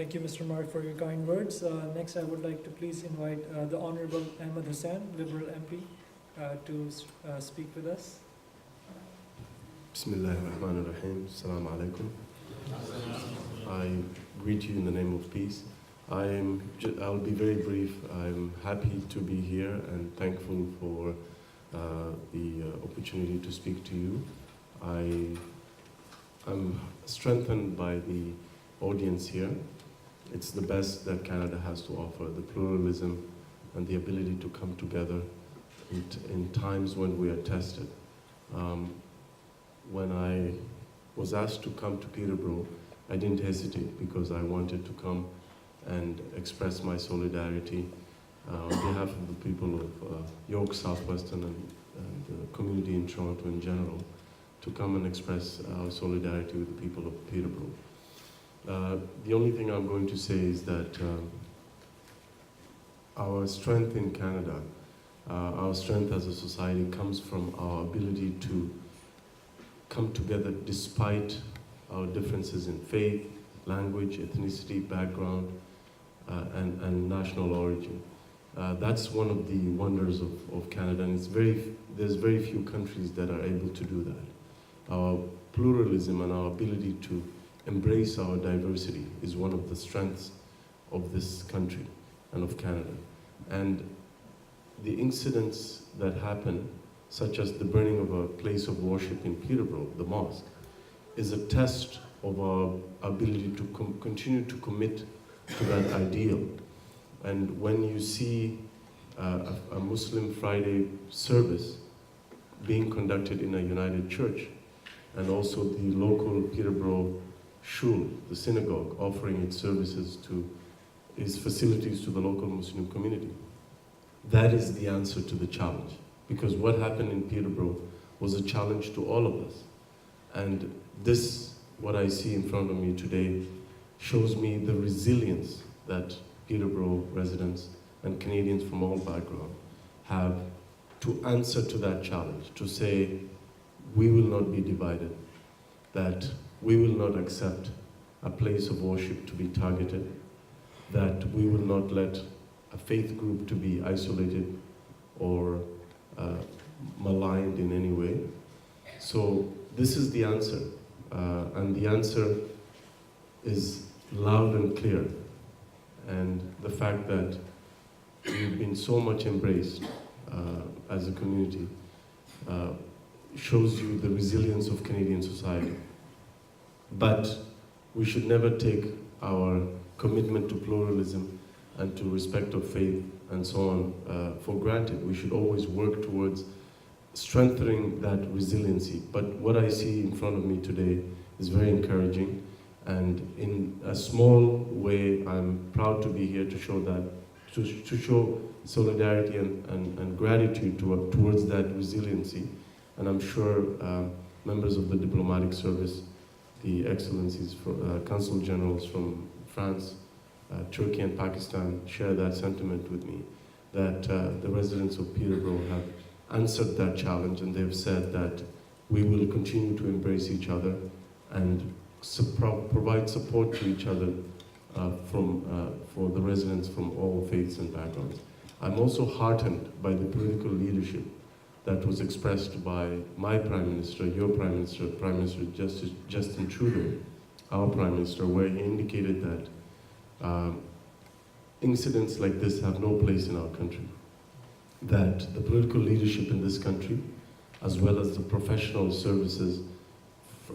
Thank you, Mr. Mark, for your kind words. Next, I would like to please invite the Honorable Ahmed Hussain, Liberal MP, to speak with us. Bismillah ar-Rahman ar-Rahim. Assalamu alaikum. I greet you in the name of peace. I'll be very brief. I'm happy to be here and thankful for the opportunity to speak to you. I'm strengthened by the audience here. It's the best that Canada has to offer, the pluralism and the ability to come together in times when we are tested. When I was asked to come to Peterborough, I didn't hesitate because I wanted to come and express my solidarity on behalf of the people of York Southwestern and the community in Toronto in general, to come and express our solidarity with the people of Peterborough. The only thing I'm going to say is that our strength in Canada, our strength as a society comes from our ability to come together despite our differences in faith, language, ethnicity, background, and national origin. That's one of the wonders of Canada, and there's very few countries that are able to do that. Our pluralism and our ability to embrace our diversity is one of the strengths of this country and of Canada. And the incidents that happen, such as the burning of a place of worship in Peterborough, the mosque, is a test of our ability to continue to commit to that ideal. And when you see a Muslim Friday service being conducted in a United Church, and also the local Peterborough Shul, the synagogue, offering its services its facilities to the local Muslim community, that is the answer to the challenge. Because what happened in Peterborough was a challenge to all of us. And this, what I see in front of me today, shows me the resilience that Peterborough residents and Canadians from all backgrounds have to answer to that challenge, to say, we will not be divided, that we will not accept a place of worship to be targeted, that we will not let a faith group to be isolated or maligned in any way. So this is the answer, and the answer is loud and clear. And the fact that we've been so much embraced as a community shows you the resilience of Canadian society. But we should never take our commitment to pluralism and to respect of faith and so on for granted. We should always work towards strengthening that resiliency. But what I see in front of me today is very encouraging, and in a small way, I'm proud to be here to show that, to show solidarity and gratitude towards that resiliency. And I'm sure members of the diplomatic service, the excellencies, consul generals from France, Turkey and Pakistan share that sentiment with me, that the residents of Peterborough have answered that challenge, and they've said that we will continue to embrace each other and provide support to each other for the residents from all faiths and backgrounds. I'm also heartened by the political leadership that was expressed by my Prime Minister, your Prime Minister, Prime Minister Justin Trudeau, our Prime Minister, where he indicated that incidents like this have no place in our country, that the political leadership in this country, as well as the professional services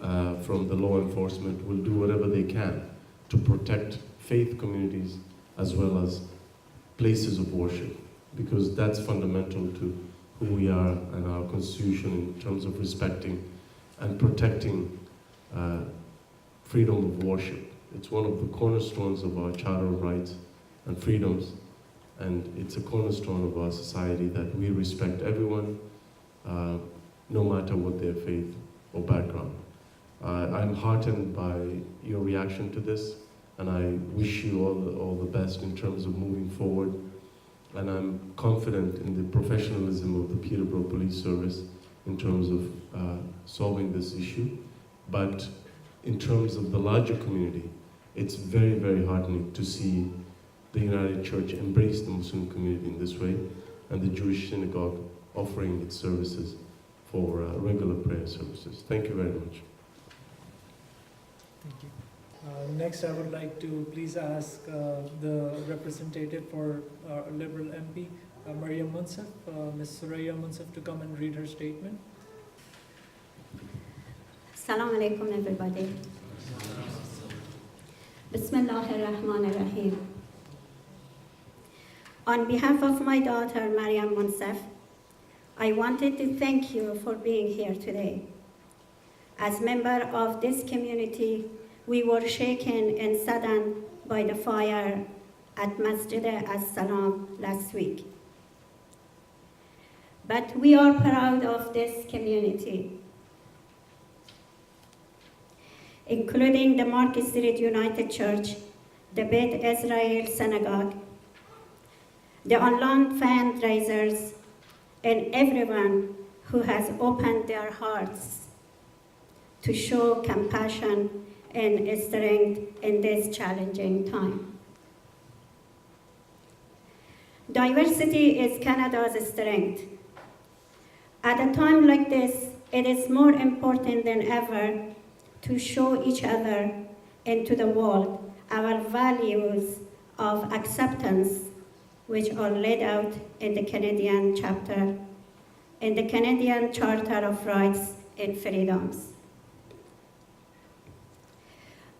from the law enforcement, will do whatever they can to protect faith communities as well as places of worship, because that's fundamental to who we are and our constitution in terms of respecting and protecting freedom of worship. It's one of the cornerstones of our Charter of Rights and Freedoms, and it's a cornerstone of our society that we respect everyone, no matter what their faith or background. I'm heartened by your reaction to this, and I wish you all the best in terms of moving forward. And I'm confident in the professionalism of the Peterborough Police Service in terms of solving this issue. But in terms of the larger community, it's very, very heartening to see the United Church embrace the Muslim community in this way, and the Jewish synagogue offering its services for regular prayer services. Thank you very much. Thank you. Next, I would like to please ask the representative for Liberal MP, Maryam Munsif, Ms. Suraya Munsif, to come and read her statement. Assalamu alaikum, everybody. Bismillahir Rahmanir Rahim. On behalf of my daughter, Maryam Munsif, I wanted to thank you for being here today. As member of this community, we were shaken and saddened by the fire at Masjid As-Salam last week. But we are proud of this community, including the Market Street United Church, the Beit Israel Synagogue, the online fundraisers, and everyone who has opened their hearts to show compassion and strength in this challenging time. Diversity is Canada's strength. At a time like this, it is more important than ever to show each other and to the world our values of acceptance, which are laid out in the Canadian chapter, in the Canadian Charter of Rights and Freedoms.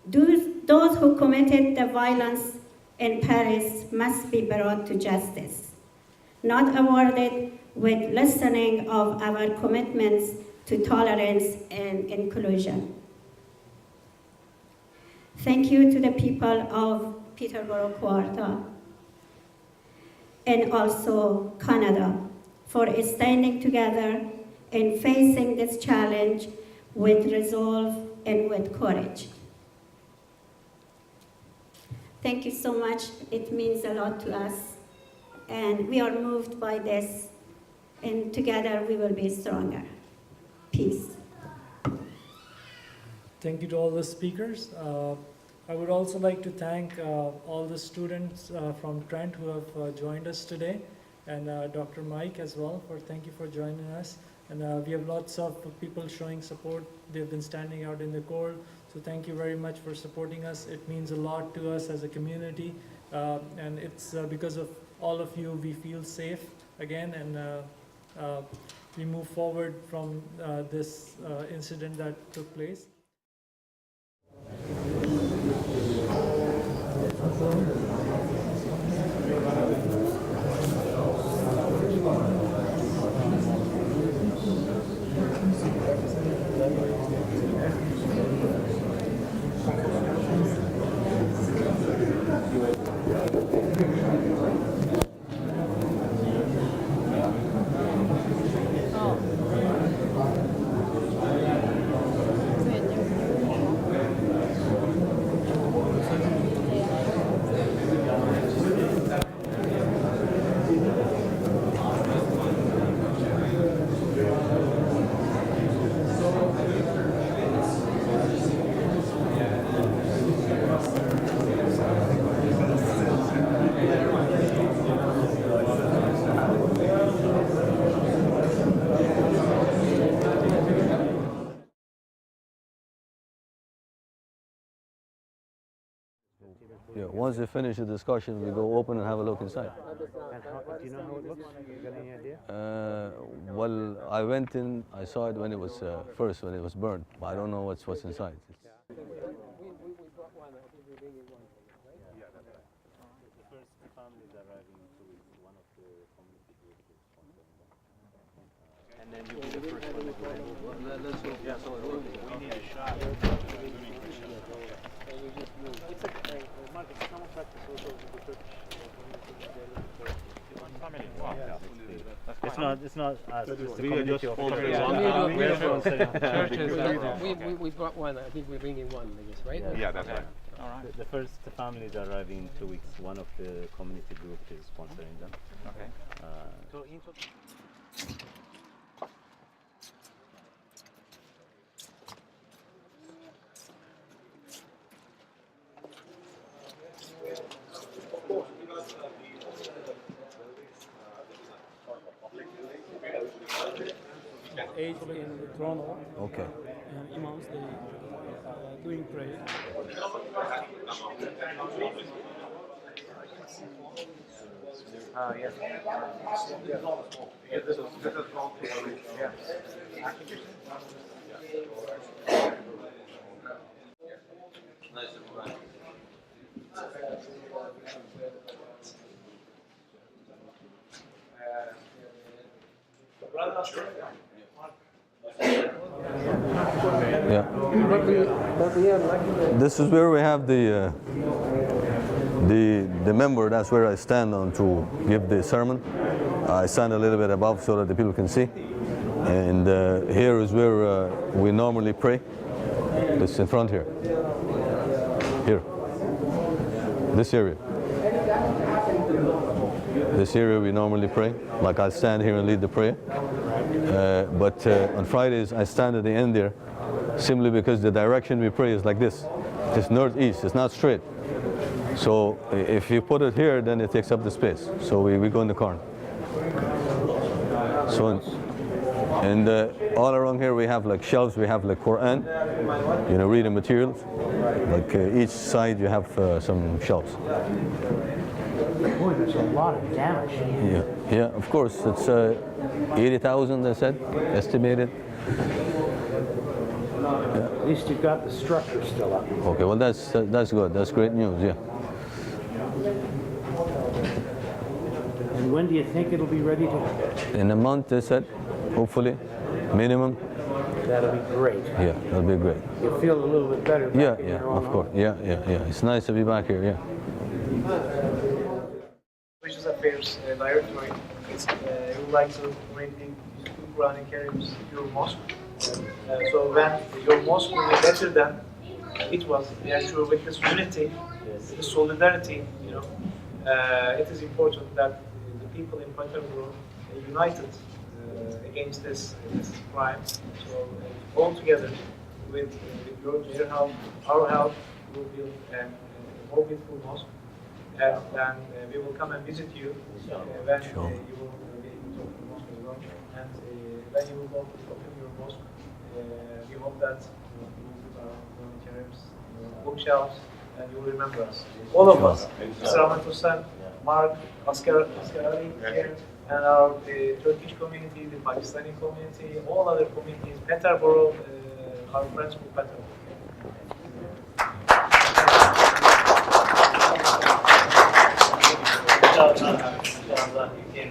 Those who committed the violence in Paris must be brought to justice, not awarded with lessening of our commitments to tolerance and inclusion. Thank you to the people of Peterborough Quarter and also Canada for standing together and facing this challenge with resolve and with courage. Thank you so much. It means a lot to us. And we are moved by this. And together we will be stronger. Peace. Thank you to all the speakers. I would also like to thank all the students from Trent who have joined us today, and Dr. Mike as well. Thank you for joining us. And we have lots of people showing support. They've been standing out in the cold. So thank you very much for supporting us. It means a lot to us as a community. And it's because of all of you we feel safe again, and we move forward from this incident that took place. Yeah, once they finish the discussion, we go open and have a look inside. And do you know how it looks? You got any idea? Well, I went in, I saw it when it was first, when it was burned, but I don't know what's inside. The first families arriving in 2 weeks, one of the community groups is sponsoring them. And then you'll be the first one to go in. Let's go. Yeah, so We need a shot. It's a Marcus, it's not practice also with the Turkish community. It's not us, it's the community of Churches, we brought one. I think we're bringing one, I guess, right? Yeah, that's right. All right. The first families arriving in 2 weeks. One of the community group is sponsoring them. Okay. 8 in Toronto, Okay. and imams they doing prayer. Yeah. This is where we have the member. That's where I stand on to give the sermon. I stand a little bit above so that the people can see. And here is where we normally pray. It's in front here. Here. This area. This area we normally pray. Like I stand here and lead the prayer. But on Fridays I stand at the end there, simply because the direction we pray is like this. It's northeast, it's not straight. So if you put it here, then it takes up the space. So we go in the corner. So, and all around here we have like shelves, we have like Quran, you know, reading materials. Like each side you have some shelves. Boy, there's a lot of damage. Yeah, of course. It's 80,000, they said, estimated. At least you've got the structure still up. Okay, well that's good. That's great news. Yeah. And when do you think it'll be ready to? In a month, they said, hopefully, minimum. That'll be great. Yeah, that'll be great. You'll feel a little bit better. Yeah, back in yeah, your own of course. home. Yeah. It's nice to be back here. Yeah. Religious Affairs Directorate would like to bring the Quranic Karims to your mosque. So when your mosque will be better than it was, actually with this unity, this solidarity, you know, it is important that the people in Peterborough are united against this crime. So all together with your help, our help, we will build a more beautiful mosque. And we will come and visit you when you will be able to open the mosque as well. And when you will go to open your mosque, we hope that you will put our Karims, bookshelves, and you will remember us. All of us. Mr. Ahmet Hussain, Mark, Askar Ali here, and our Turkish community, the Pakistani community, all other communities, Peterborough, our friends from Peterborough. İnşallah you can